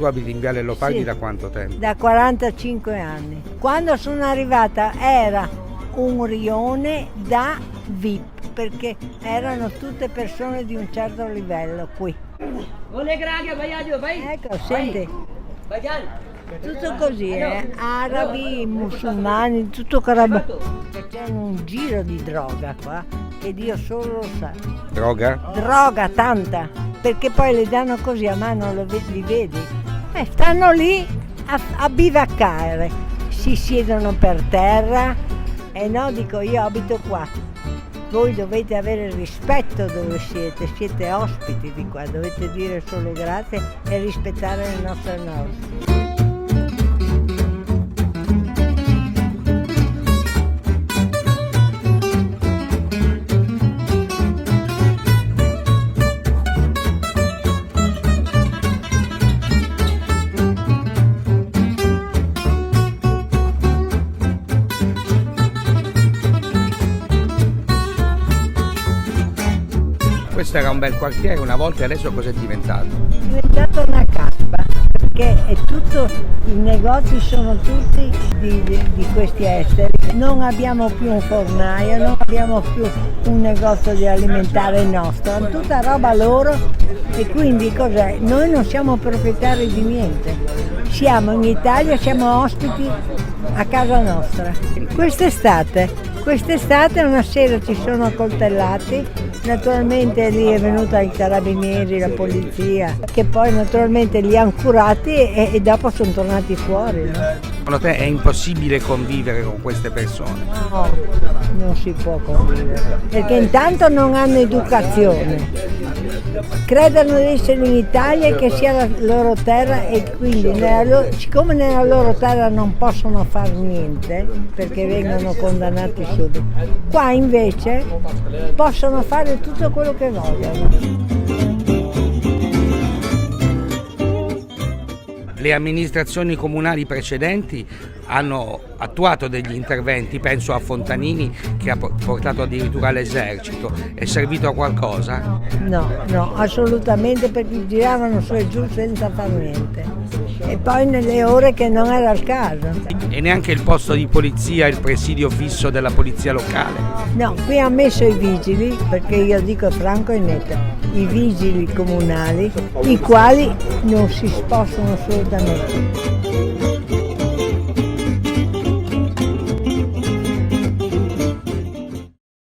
abiti in Viale Leopardi Sì. da quanto tempo? Da 45 anni. Quando sono arrivata era un rione da VIP, perché erano tutte persone di un certo livello qui. Ecco, senti, tutto così, arabi, musulmani, tutto carabao. C'è un giro di droga qua, che Dio solo lo sa. Droga? Droga tanta, perché poi le danno così a mano, li vedi? Stanno lì a bivaccare, si siedono per terra e no, dico io abito qua. Voi dovete avere rispetto dove siete ospiti di qua, dovete dire solo grazie e rispettare le nostre norme. Questo era un bel quartiere una volta e adesso cos'è diventato? È diventata una cappa, perché è tutto, i negozi sono tutti di questi esteri. Non abbiamo più un fornaio, non abbiamo più un negozio di alimentare nostro, è tutta roba loro e quindi cos'è? Noi non siamo proprietari di niente. Siamo in Italia, siamo ospiti a casa nostra. Quest'estate una sera ci sono accoltellati, naturalmente lì è venuta i carabinieri, la polizia, che poi naturalmente li hanno curati e dopo sono tornati fuori. No? Secondo te è impossibile convivere con queste persone? No, non si può convivere, perché intanto non hanno educazione. Credono di essere in Italia e che sia la loro terra e quindi siccome nella loro terra non possono fare niente perché vengono condannati subito, qua invece possono fare tutto quello che vogliono. Le amministrazioni comunali precedenti hanno attuato degli interventi, penso a Fontanini che ha portato addirittura l'esercito, è servito a qualcosa? No, assolutamente, perché giravano su e giù senza fare niente. E poi nelle ore che non era il caso. E neanche il posto di polizia, il presidio fisso della polizia locale? No, qui ha messo i vigili, perché io dico franco e netto, i vigili comunali, i quali non si spostano assolutamente.